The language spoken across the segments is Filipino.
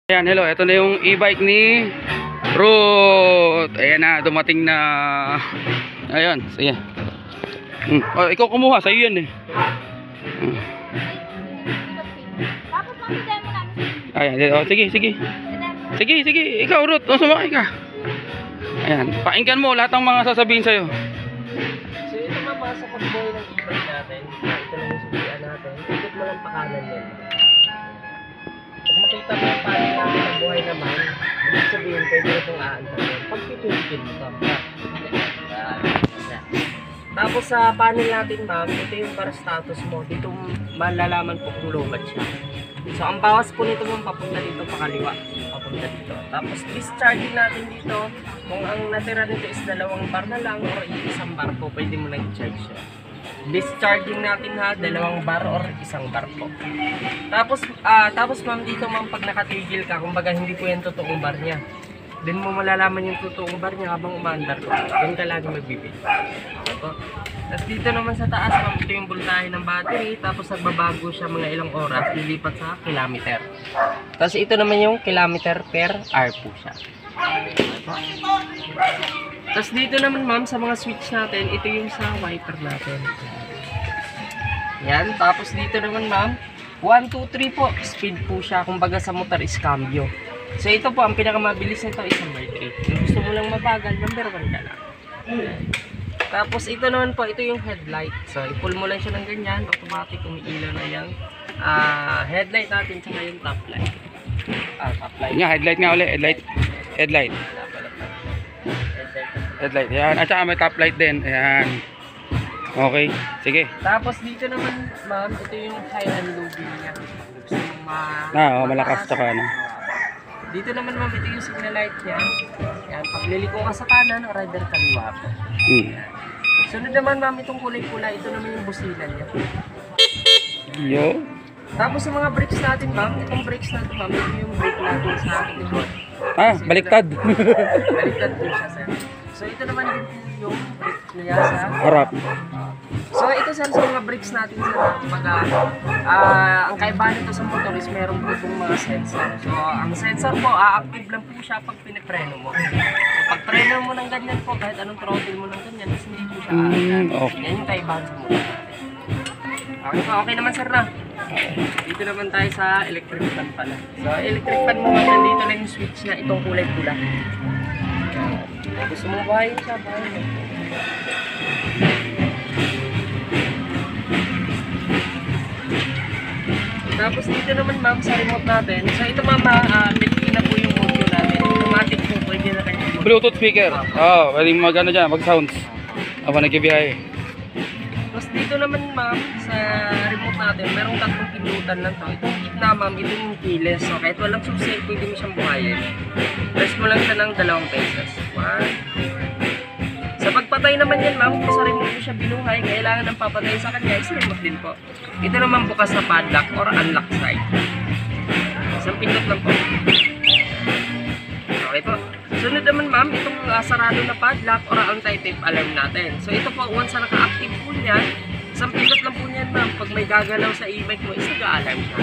Ayan, hello. Ito na yung e-bike ni Ruth. Ayan na, dumating na. Ayan, sige. Oh, ikaw kumuha, sa'yo yan eh. Ayan, oh, sige. Sige, ikaw Ruth, oh, sumakay ka. Ayan, pakinggan mo lahat ng mga sasabihin sa'yo. So ito mga sa pagbuhay ng e-bike natin. Ito lang yung subian natin. Ikot mo lang pakanan yan. Pag makita mo yung paano natin ang buhay naman, ibig sabihin pwede na itong aantarin. Pag pipipin mo ito. Tapos sa panel natin ma'am, ito yung para status mo. Dito malalaman po kung lobat siya. So ang bawas po nito ma'am papunta dito pakaliwa. Papunta dito. Tapos discharging natin dito, kung ang natira nito is 2 bar na lang or 1 bar po, pwede mo na i-charge siya. Discharging natin ha, 2 bar or 1 bar po. Tapos ma'am dito ma'am pag nakatigil ka, kumbaga hindi po yan totoong bar niya. Din mo malalaman yung totoong bar niya habang umaandar ko. Doon ka lagi magbibig. Tapos dito naman sa taas ma'am, ito yung voltahe ng battery. Tapos nagbabago siya mga ilang oras, lilipat sa kilometer. Tapos ito naman yung kilometer per hour po siya. Tapos dito naman ma'am sa mga switch natin, ito yung sa wiper natin. Yan, tapos dito naman ma'am, 1, 2, 3 po, speed po siya, kumbaga sa motor is cambio. So ito po, ang pinakamabilis nito is number 3. Kung gusto mo lang mabagal, number 1 ka lang. Tapos ito naman po, ito yung headlight. So i-pull mo lang siya ng ganyan, automatic umiilaw na yung headlight natin, saka yung top light. Top light. Nga, headlight nga ulit, headlight, yan. At saka may top light din, ayan. Okay, sige. Tapos dito naman ma'am, ito yung high and low beam niya. Gusto mong malakas tsaka ano. Dito naman ma'am, ito yung signal light niya. Yan, pag liliko ka sa kanan, rider kaliwa po. Sunod naman ma'am, itong kulay-kulay, ito naman yung businan niya. Yo. Tapos sa mga brakes natin ma'am, itong brakes natin ma'am, ito yung brake natin sa likod. Baliktad. Baliktad po siya sir. So ito naman din po yung brake niya sa harap. So ito sir, sa mga brakes natin sir, ang kaibahan nito sa motor is meron po itong mga sensor. So ang sensor po, active lang po siya pag pinipreno mo. So pag preno mo ng ganyan po, kahit anong throttle mo ng ganyan, is hindi po siya okay. Yan yung kaibahan sa motor natin. Okay naman sir na. Dito naman tayo sa electric fan pala. So electric fan mo, nandito lang yung switch na itong kulay pula. Gusto mong bahayin siya, bahayin mo. Tapos dito naman ma'am sa remote natin. So ito ma'am, built-in na po yung audio natin. Automatic po, pwede na kayo. Bluetooth speaker. Pwedeng mag-ano dyan, mag-sounds. Ako nagkibiyahe. Tapos dito naman ma'am, sa remote natin, merong 3 pinutan lang to. Itong gitna ma'am, ito yung keyless. So kahit walang susi, pwede mo siyang buhayin. Press mo lang siya ng 2 pesos. 1. Sa pagpatay naman yan ma'am, kung sa remote mo siya binuhay, kailangan ng papatay sa kanya, is remote din po. Ito naman bukas na padlock or unlock side. Isang pindot lang po. Okay po. Sunod naman ma'am, itong sarado na padlock or anti-tape alarm natin. So ito po, once na naka-active po niyan, isang pindot lang po niyan ma'am. Pag may gagalaw sa e-bike mo, is nag-a-alarm siya.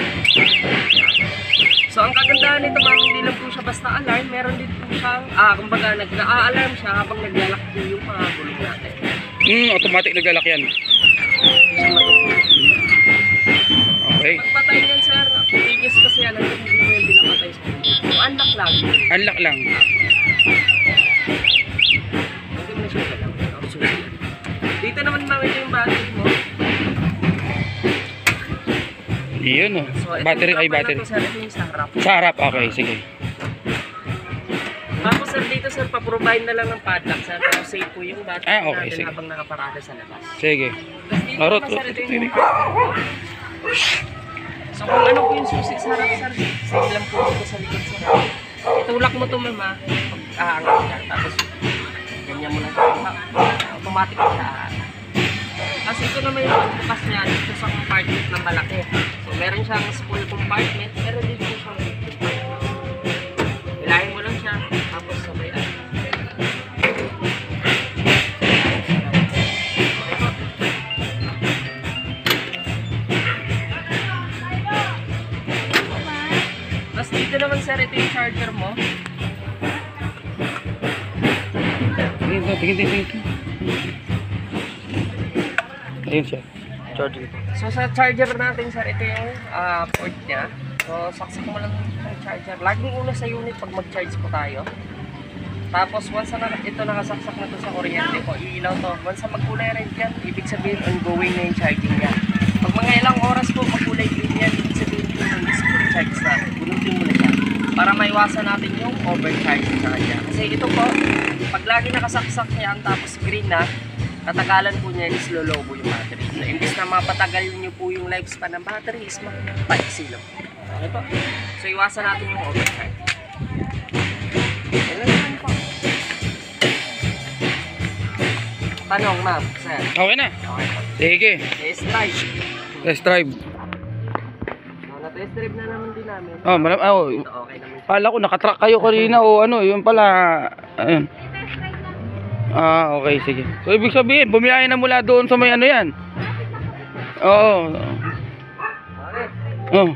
So ang kagandahan nito ma'am, hindi lang po siya basta alarm, meron din po siyang, kumbaga nag-a-alarm siya habang naglalak po yung mga gulong natin. Automatic naglalak yan. Okay. Pagpatay niyan sir, tigis kasi yan, hindi mo yung binapatay sa video. So unlock lang. Unlock lang. Hindi mo siya lang. Dito naman ma'am, ito yung battery mo. Yun So, battery. Ito sir, ito yung sa harap. Sa harap, okay, sige. Tapos sir, dito sir, pa-provide na lang ng padlock sir. Tapos safe po yung battery okay, natin sige. habang nakaparada sa labas. Sige. Tapos dito naman sir, ito yung so kung ano po yung susi sa harap sir, sige lang po dito sa likod sir. Itulak mo ito mama, aangat ka. Tapos ganyan mo lang siya. Automatic siya. Kasi ito naman yung pagbukas niya dito sa compartment ng malaki. So meron siyang spool compartment, meron din po siyang hilahin mo lang siya, tapos sabay lang. Tapos dito naman sir, ito yung charger mo. Tingin. Ayun siya. Charger. So sa charger natin sir, ito yung port niya. So saksak mo lang yung charger. Laging una sa unit pag mag-charge po tayo. Tapos once na ito nakasaksak na to sa kuryente po, iilaw to. Once na magkulay red yan, ibig sabihin ongoing na yung charging niya. Pag mga ilang oras po magkulay green yan, ibig sabihin po yung full charge na. Bunutin mo na siya. Para maiwasan natin yung overcharge sa kanya. Kasi ito po, pag lagi nakasaksak yan tapos green na, katagalan po niya is lolobo yung battery. So imbis na mapatagal niyo po yung lifespan ng battery is mapaiksi lang. Okay po? So iwasan natin yung overcharge. Tanong ma'am, sir. Okay na. Okay po. Sige. Test drive. Test drive. So, na-test drive na naman din namin. Oh, Ito okay naman. Kala ko nakatrack kayo kanina o ano, yun pala. Ayun. Okay, sige. So ibig sabihin, bumiyahe na mula doon sa may ano yan. Oo. Okay. Oh.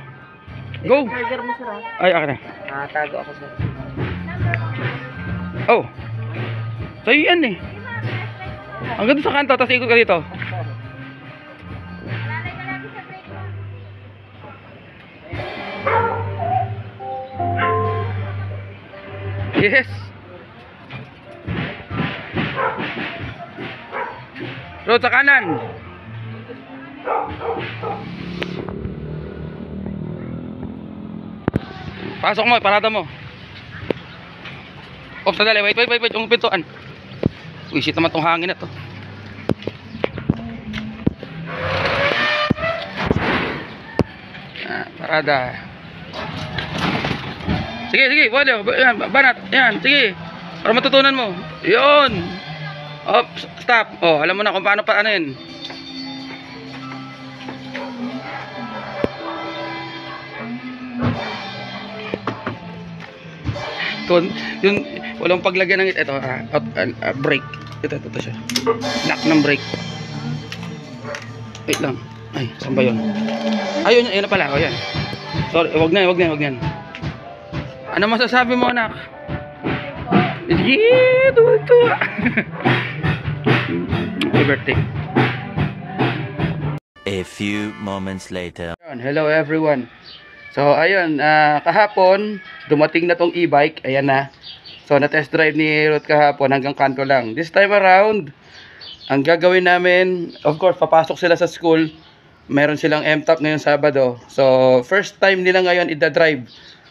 Go. Charger mo sir ha? Ay, akin na. Tago ako sir. Oh. Sa'yo yan eh. Hanggang sa kanto, tapos ikot ka dito. Yes. Road sa kanan. Pasok mo, parada mo. Ops, sandali, wait, yung pintuan. Wisit naman tong hangin na to. Parada. Sige, pwede. Yan, banat. Yan, sige. Para matutunan mo. Yun. Ops, stop. Oh, alam mo na kung paano pa ano yun. Yun, walang paglagyan ng ito, brake. Ito siya. Lock ng brake. Wait lang. Ay, saan ba yun? Ayun na pala. O yan. Sorry, wag na. Ano masasabi mo, anak? Yeah, tuwa. Happy birthday. A few moments later. Hello everyone. So ayun, kahapon dumating na tong e-bike, ayan na. So na-test drive ni Ruth kahapon hanggang kanto lang. This time around, ang gagawin namin, of course, papasok sila sa school. Meron silang MTAP ngayong Sabado. So first time nila ngayon ida-drive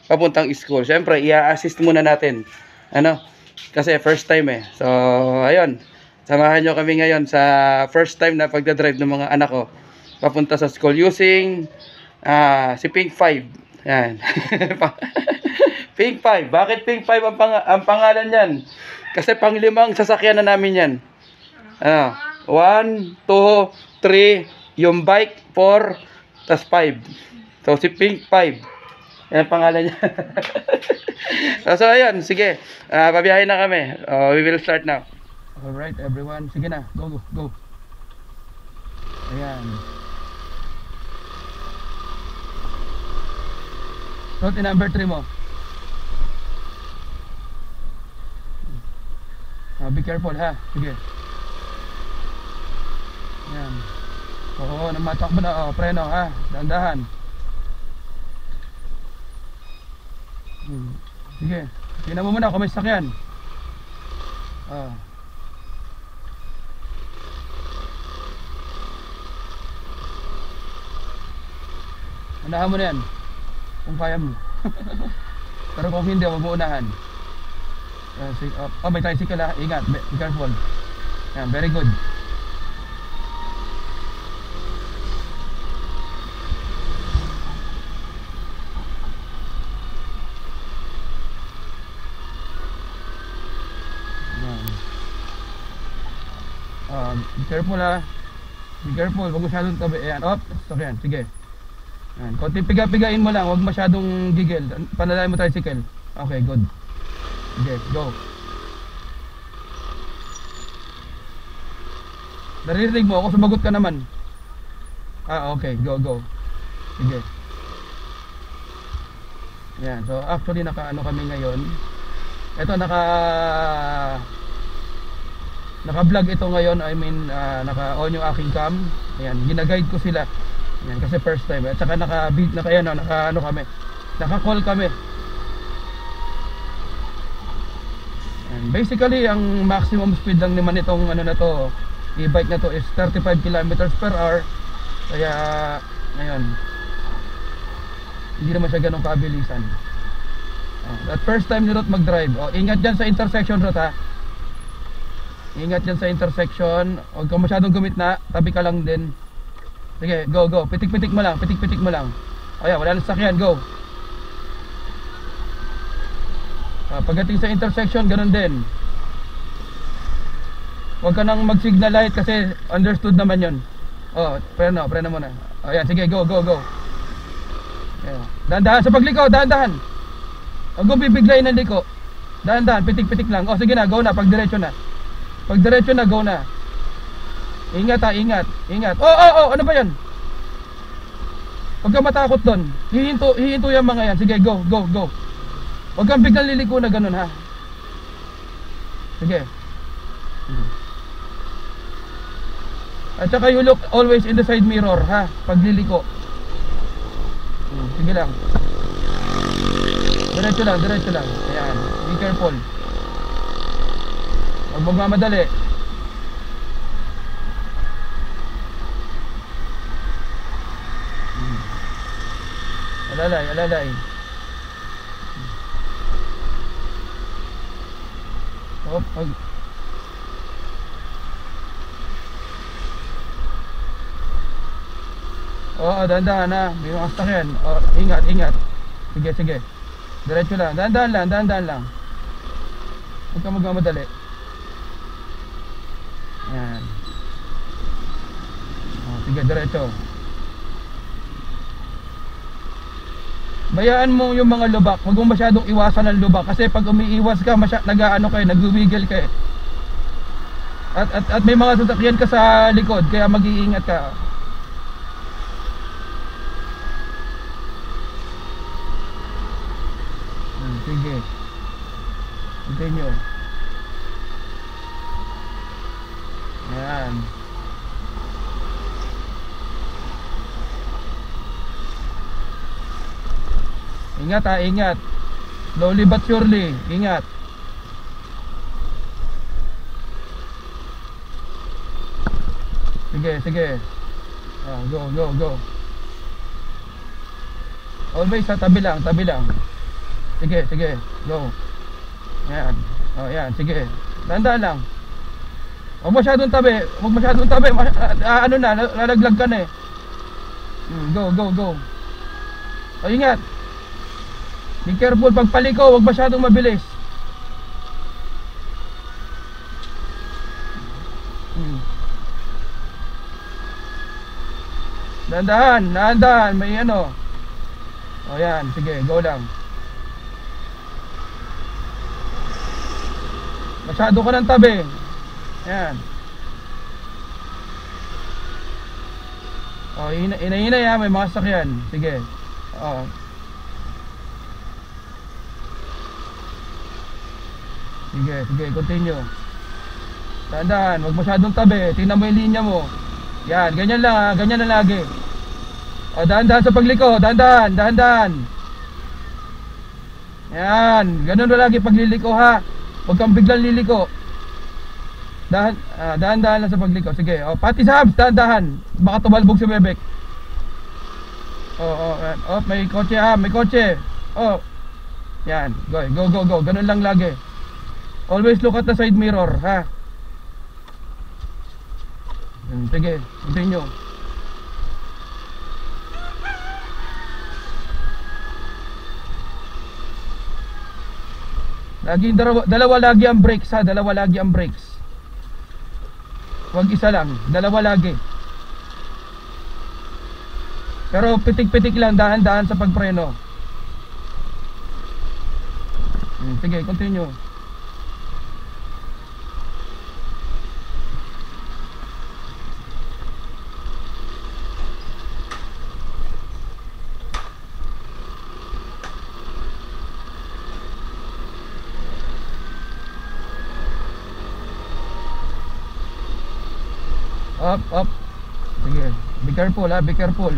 papuntang school. Siyempre, i-assist muna natin. Ano? Kasi first time eh. So ayun, samahan nyo kami ngayon sa first time na pagda-drive ng mga anak ko papunta sa school using si Pink 5. Yan. Pink 5. Bakit Pink 5 ang pangalan yan? Kasi pang-5 sasakyan na namin yan. 1, 2, 3, yung bike 4, tas 5. So si Pink 5. Yan ang pangalan niya. so ayun, sige. Pabiyahin na kami. We will start now. Alright everyone. Sige na. Go. Ayan. Route number 3 mo. Be careful ha. Sige. Yan. Oo, namatakbo na. Preno ha. Dahan-dahan. Sige. Tingnan mo muna kung may sakyan. Unahan mo na yan. Kung kaya mo. Pero kung hindi, huwag mo unahan. May tricycle ha. Ingat. Be careful. Yan, very good. Be careful ha. Be careful. Huwag masyadong tabi. Ayan. Sakyan. Sige. Ayan. Konting piga-pigain mo lang. Huwag masyadong gigil. Panalain mo tricycle. Okay, good. Okay, go. Naririnig mo ako, sumagot ka naman. Okay, go. Sige. Yan. So actually naka-ano kami ngayon. Ito naka-vlog ito ngayon. I mean naka-on yung aking cam. Ayan, gina-guide ko sila. Ayan, kasi first time. At saka naka-ano kami. Naka-call kami. And basically ang maximum speed lang naman itong ano na to, e-bike na to is 35 kilometers per hour. Kaya ngayon hindi naman siya ganun kabilisan. At first time ni Ruth mag-drive. Ingat dyan sa intersection, Ruth, ha. Ingat dyan sa intersection. Huwag ka masyadong gumitna. Tabi ka lang din. Sige, go. Pitik-pitik mo lang. Ayan, wala nang sakyan. Go. Pagdating sa intersection, ganun din. Huwag ka nang mag-signal light kasi understood naman yun. Preno muna. Ayan, sige, go. Ayan. Dahan-dahan sa pagliko, dahan-dahan. Huwag mo bibiglayin ng liko. Dahan-dahan, pitik-pitik lang. Sige na, go na, pag diretso na. Go na. Ingat. Ano ba yan? Huwag kang matakot doon. Hihinto yung mga yan. Sige, go. Huwag kang biglang liliko na ganun, ha. Sige. At saka you look always in the side mirror, ha, pag liliko. Sige lang. Diretso lang. Ayan, be careful. Huwag magmamadali. Alalay. Huwag. Dahan-dahan, ha. May mga sakyan. Ingat. Sige. Diretso lang. Dahan-dahan lang. Huwag ka magmamadali. Ayan. Sige, diretso. Bayaan mo yung mga lubak. Huwag mo masyadong iwasan ng lubak. Kasi pag umiiwas ka, nag-wiggle ka eh. At may mga sasakyan ka sa likod. Kaya mag-iingat ka. Sige. Continue. Ayan. Ingat. Slowly but surely. Ingat. Sige. Go. Always sa tabi lang. Sige. Go. Ayan. Sige. Dahan-dahan lang. Huwag masyadong tabi. Lalaglag ka na eh. Go. Ingat. Be careful pag paliko, huwag masyadong mabilis. Dahan-dahan, may ano. Yan, sige, go lang. Masyado ka ng tabi. Yan. Hina-hina ya, may mga sakyan. Sige. Sige, continue. Dahan-dahan, huwag masyadong tabi. Tingnan mo yung linya mo. Yan, ganyan lang ha, ganyan na lagi. Dahan-dahan sa pagliko, dahan-dahan. Yan, ganun na lagi pagliliko ha. Huwag kang biglang liliko. Dahan-dahan lang sa pagliko. Sige, pati sa hubs, dahan-dahan. Baka tumalbog si bebek. May kotse ha, may kotse. Yan, go. Ganun lang lagi. Always look at the side mirror, ha? Sige, continue. Dalawa lagi ang brakes, ha? Dalawa lagi ang brakes. Huwag isa lang, dalawa lagi. Pero pitik-pitik lang, dahan-dahan sa pagpreno. Sige, continue. Up, up. Sige. Be careful ha, be careful.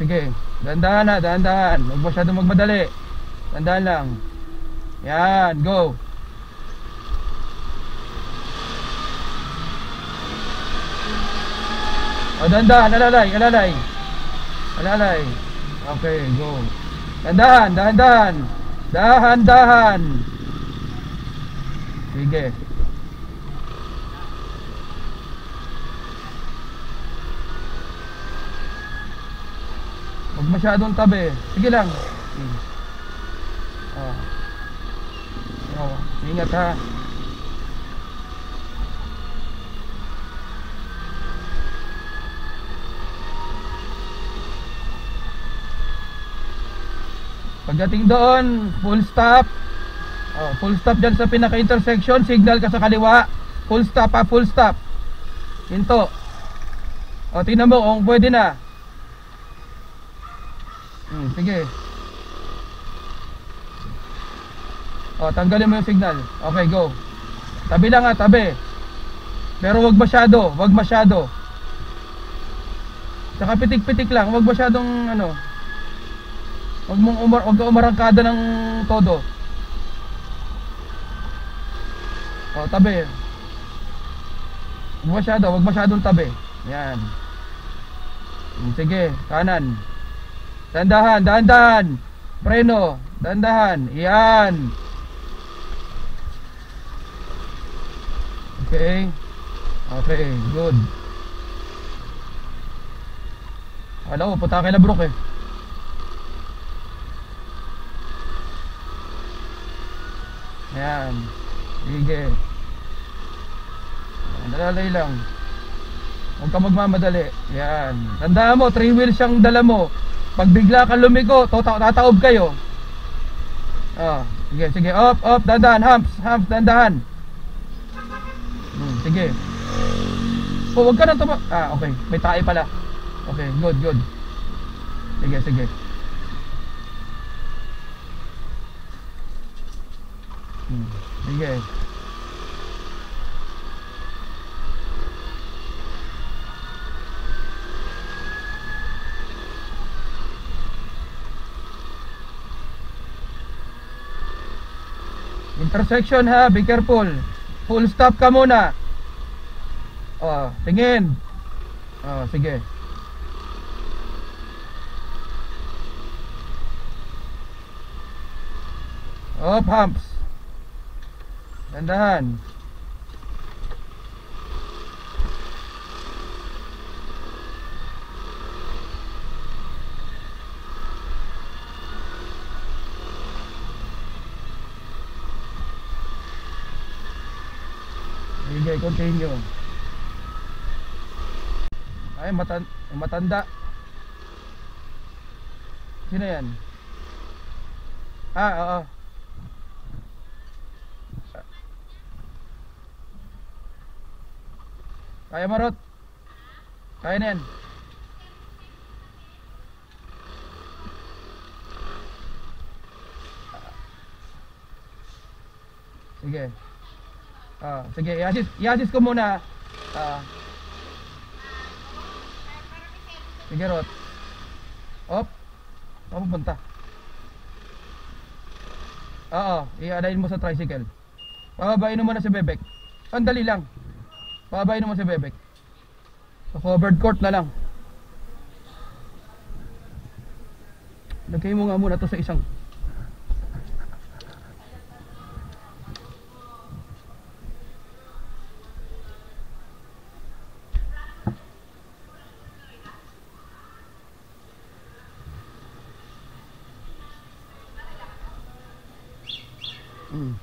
Sige. Dahan-dahan ha, dahan-dahan. Huwag masyadong magmadali. Dahan-dahan lang. Yan, go. O, dahan-dahan, alalay, alalay. Alalay. Okay, go. Dahan-dahan, dahan-dahan. Dahan-dahan. Sige. Huwag masyadong tabi. Sige lang. Ingat ha. Pagdating doon, full stop. Full stop dyan sa pinaka-intersection. Signal ka sa kaliwa. Full stop ha, full stop. Hinto. Tingnan mo kung pwede na. Sige. Tanggalin mo yung signal. Okay, go. Tabi lang ha, tabi. Pero wag masyado, wag masyado. Saka pitik-pitik lang, wag masyadong ano. Wag ka umarangkada ng todo. Tabi. Wag masyadong tabi. Yan. Sige, kanan. Dahan-dahan, dahan-dahan. Preno, dahan-dahan. Yan. Okay. Okay, good. Alam mo, punta kay Labrok eh. Yan. Sige. Dalalay lang. Huwag ka magmamadali. Yan. Tandaan mo, 3 wheels siyang dala mo. Pag bigla ka lumiko, tataob kayo. Sige, sige. Up, up, dandahan. Humps, humps, dandahan. Sige. Huwag ka nang okay. May tae pala. Okay, good, good. Sige, sige. Sige. Intersection ha, be careful. Full stop ka muna. Tingin. Sige. Humps. Dandahan. Sige, continue. Ay, matanda. Sino yan? Oo. Kaya marot. Kaya na yan. Sige. Sige, i-assist ko muna. Sige, Rot. Op. Saan pupunta? I-adayin mo sa tricycle. Pababain mo muna si Bebek. Ang dali lang. Pababain mo si Bebek. Sa covered court na lang. Lagay mo nga muna to sa isang.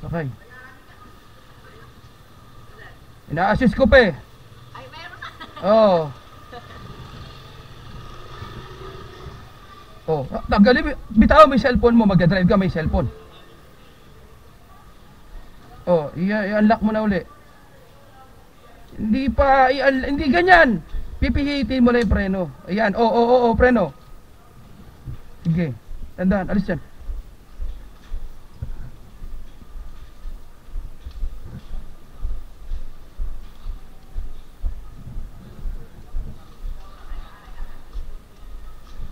Okay. Ina-assist ko pa eh. Ay, meron ka. Tanggalin. Bitaw may cellphone mo. Mag-drive ka may cellphone. I-unlock mo na uli. Hindi pa, hindi ganyan. Pipihitin mo na yung preno. Ayan, preno. Sige, tandaan, alis yan.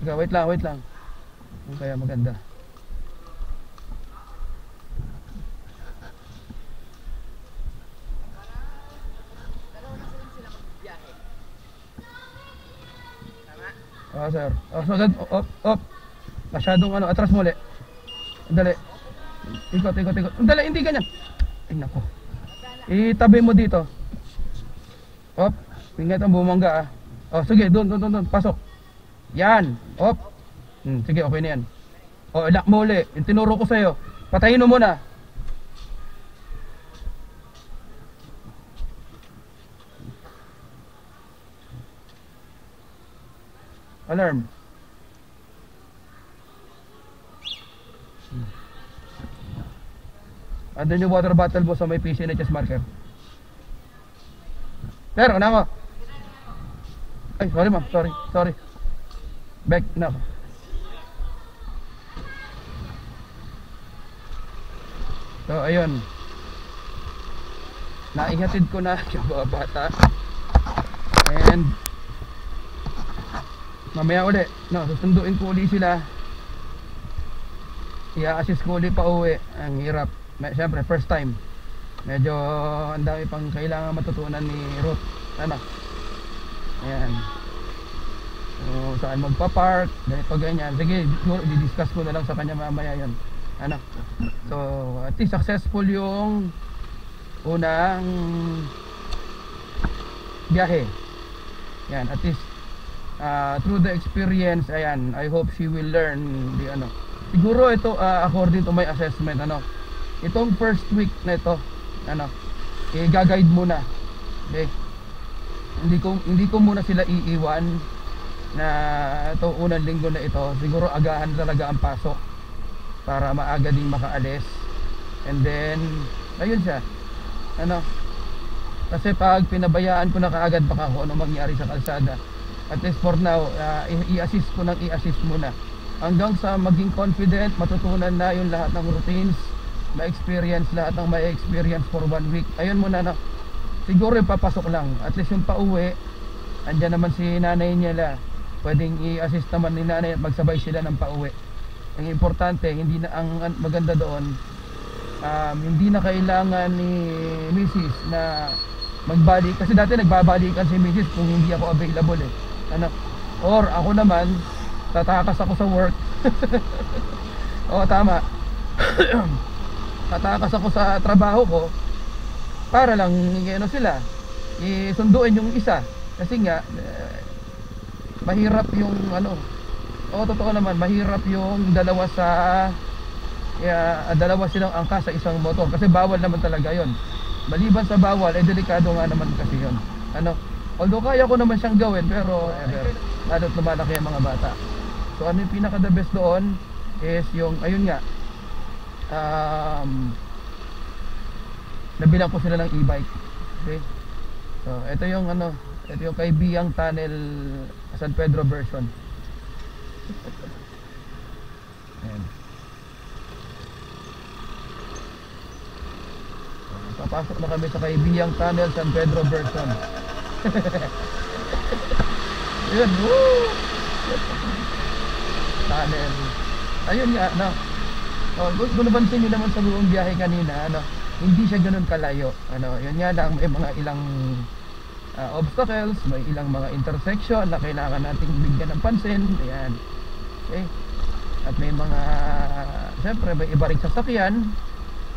Ikaw, wait lang, wait lang. Kung kaya maganda. Ah, sir. Oh, so, op, op. Masyadong ano, atras mo ulit. Dali. Ikot, ikot, ikot. Dali, hindi ganyan. Ay, nako. Itabi mo dito. Op. Ingat ang bumangga ah. Oh, sige, doon, doon, doon. Pasok. Yan. Op. Sige, okay na yan. Oh, ilak mo uli. Yung tinuro ko sa'yo. Patayin mo muna. Alarm. Andun yung water bottle mo sa may PCNHS marker. Pero, una mo. Ay, sorry ma'am. Sorry, sorry. Back na ako. So, ayun. Naihatid ko na yung mga bata. And mamaya uli, no, susunduin ko uli sila. I-assist ko uli pa uwi. Ang hirap. Siyempre, first time. Medyo ang dami pang kailangan matutunan ni Ruth. Ano? Ayan. So, saan magpa-park, ganito ganyan. Sige, di-discuss ko na lang sa kanya mamaya yun. Ano? So, at least successful yung unang biyahe. Yan, at least through the experience, ayan, I hope she will learn the ano. Siguro ito according to my assessment, ano, itong first week na ito, ano, i-guide muna. Okay? Hindi ko muna sila iiwan na itong unang linggo na ito. Siguro agahan talaga ang pasok para maaga ding makaalis. And then ayun siya, ano, kasi pag pinabayaan ko na kaagad baka kung ano mangyari sa kalsada. At least for now, i-assist ko nang i-assist muna hanggang sa maging confident, matutunan na yung lahat ng routines, ma-experience lahat ng may experience for 1 week. Ayun muna na. Siguro papasok lang. At least yung pauwi, andyan naman si nanay niya, pwedeng i-assist naman ni nanay at magsabay sila ng pauwi. Ang importante, hindi na, ang maganda doon, hindi na kailangan ni Mrs. na magbalik, kasi dati nagbabalikan si Mrs. kung hindi ako available eh. Ano? Or ako naman, tatakas ako sa work. Oo, tama. Tatakas ako sa trabaho ko para lang ano sila, isunduin yung isa. Kasi nga mahirap yung ano. Oo, totoo naman, mahirap yung dalawa silang angka sa isang motor kasi bawal naman talaga yon. Maliban sa bawal, delikado nga naman kasi yon. Ano? Although kaya ko naman siyang gawin, pero lalo't lumalaki ang mga bata. So ano yung pinaka the best doon is yung, ayun nga, nabilang ko sila ng e-bike. Okay? So ito yung ano, ito yung kay Biyang Tunnel San Pedro version. Ayan. Papasok na kami sa Kaibiyang Tunnel San Pedro version. Ayun, woo! Tunnel. Ayun nga, no. Oh, kung napansin nyo naman sa buong biyahe kanina, ano, hindi siya ganoon kalayo. Ano, yun nga lang, may mga ilang obstacles, may ilang mga intersection na kailangan nating bigyan ng pansin. Ayan. Okay. At may mga, siyempre may iba ring sasakyan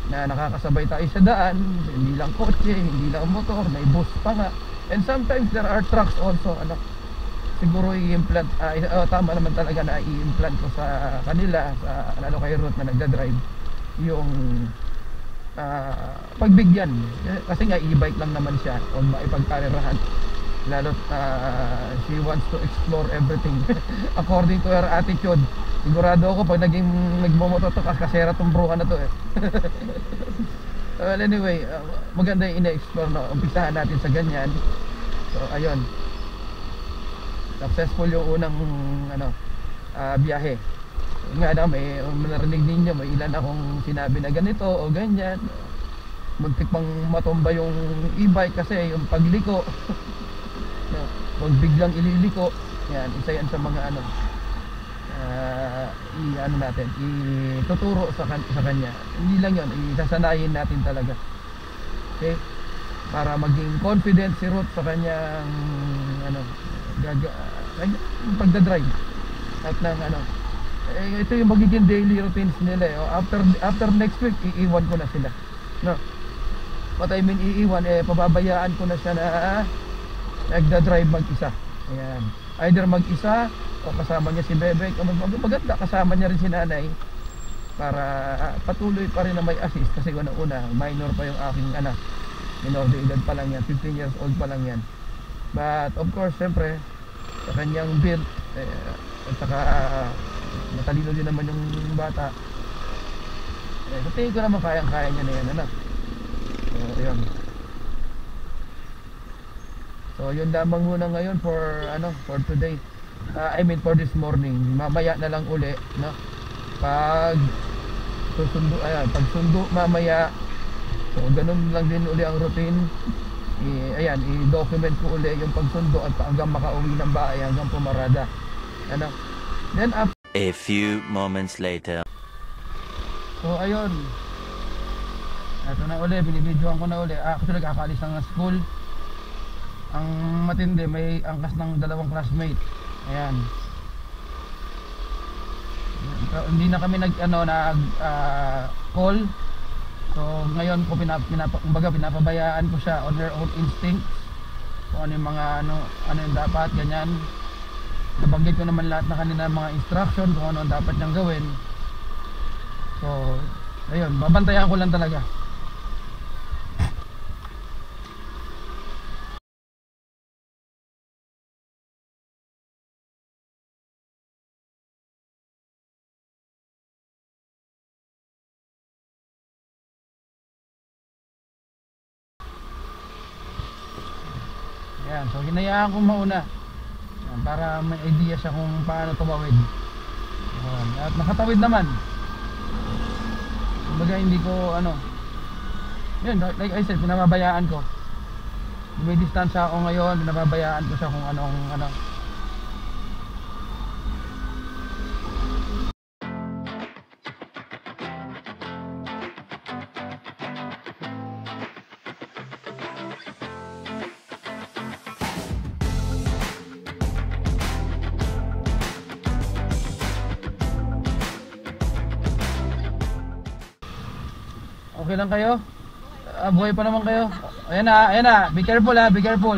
na nakakasabay tayo sa daan, hindi lang kotse, hindi lang motor, may bus pa nga. And sometimes there are trucks also. Ano, siguro i-implant, tama naman talaga na i-implant ko sa kanila, sa lalo kay Ruth na nagdadrive, yung pagbigyan. Kasi nga e-bike lang naman siya, o maipagkarerahan. Lalo't she wants to explore everything according to her attitude. Sigurado ako pag nagmomoto to, kasera tong bruha na to eh. Well, anyway, maganda yung ina-explore, no? Umpisahan natin sa ganyan. So ayun, successful yung unang ano, biyahe. Nga na, may narinig ninyo, may ilan akong sinabi na ganito o ganyan. Muntik pang matumba yung e-bike kasi yung pagliko. No, huwag biglang ililiko. Yan, isa yan sa mga ano, ano natin, ituturo sa kanya. Hindi lang yun, isasanayin natin talaga. Okay? Para maging confident si Ruth sa kanyang ano, pagdadrive. At ng ano, ito yung magiging daily routines nila. After next week, iiwan ko na sila. No? What I mean, iiwan, pababayaan ko na siya na nagdadrive mag-isa. Ayan. Either mag-isa o kasama niya si Bebek, o maganda kasama niya rin si nanay para patuloy pa rin na may assist kasi una minor pa yung aking anak, minor de edad pa lang yan, 15 years old pa lang yan, but of course syempre sa kanyang build at saka matalino din naman yung bata, sa tingin ko naman kaya niya na yan, anak. So yun, so yun lamang muna ngayon for today. I mean for this morning. Mamaya na lang uli, no? Pag sundo mamaya. So ganun lang din uli ang routine. Ayan, i-document ko uli yung pagsundo at hanggang makauwi ng bahay, hanggang pumarada. Ano? Then after A few moments later. so ayun. Ito na uli, binibidyoan ko na uli. Actually kakalis ng school. Ang matindi, may angkas ng dalawang classmate. Ayan. So, hindi na kami nag call. So ngayon ko pinapabayaan ko siya on her own instinct. Kung ano yung mga ano yung dapat ganyan. Nabanggit ko naman lahat na kanina mga instruction kung ano ang dapat niyang gawin. So ayun, babantayan ko lang talaga. Ayan, so hinayaan ko mauna. Ayan, para may idea siya kung paano tumawid. Ayan, at nakatawid naman. Kumbaga hindi ko yun, like I said, pinababayaan ko. May distansya ako ngayon, pinababayaan ko siya kung anong okay lang kayo? Buhay pa naman kayo? Ayan na, be careful ha, be careful.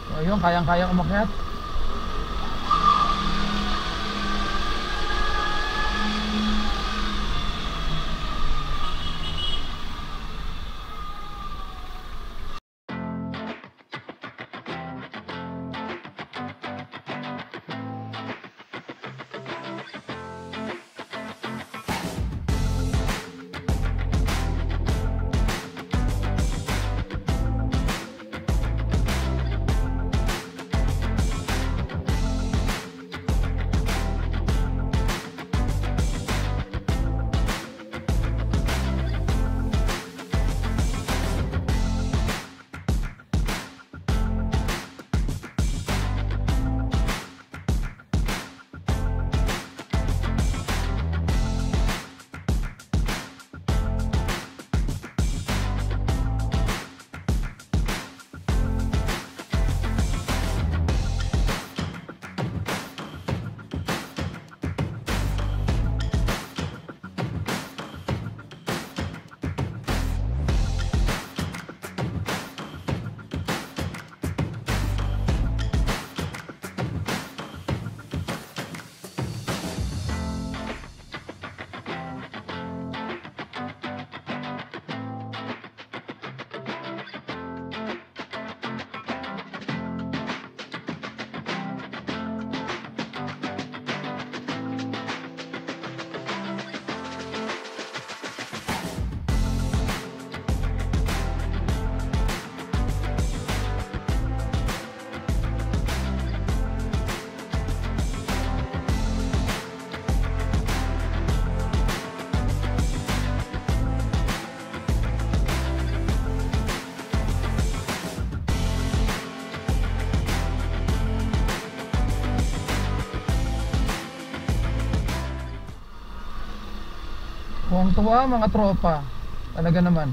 So yun, kayang-kaya umakyat. Tuwang-tuwa mga tropa. Talaga naman.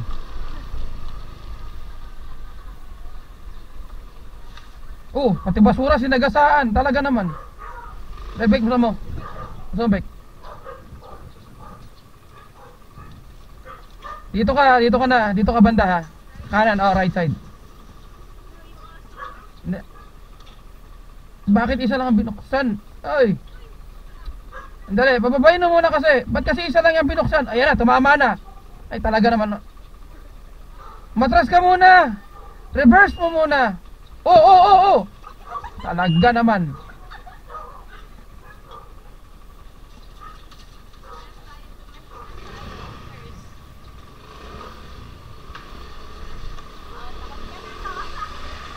Oh, pati basura sinagasaan. Talaga naman. Bek, gusto mo? Gusto mo, Bek? Dito ka na. Dito ka banda ha. Kanan, right side. Hindi. Bakit isa lang ang binuksan? Ay. Andali, pababayin mo muna kasi. Ba't kasi isa lang yung binuksan? Ayan na, tumama na. Ay, talaga naman. Matras ka muna. Reverse mo muna. Oo. Talaga naman.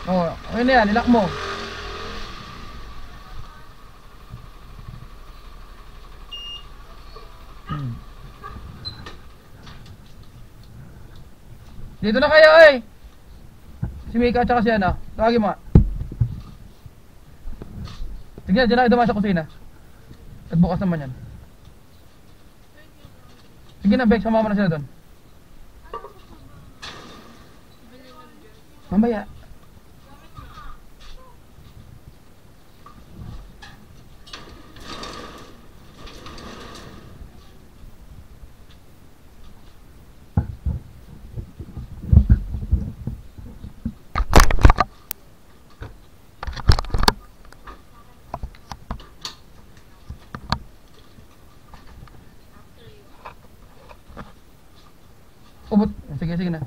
Oh, ayun na yan, ilak mo. Dito na kayo, eh. Si Mika at saka si ano. Tawagin mo nga. Sige na, dyan na dumaan sa kusina. At bukas naman yan. Sige na, Bex, sumama na sila doon. Mamaya. Ubot. Sige na.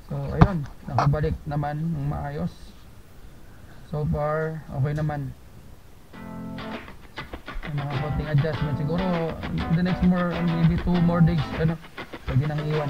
So, ayun. Nakabalik naman ng maayos. So far, okay naman. May mga konting adjustment. Siguro, the next maybe 2 more days, pwede nang iwan.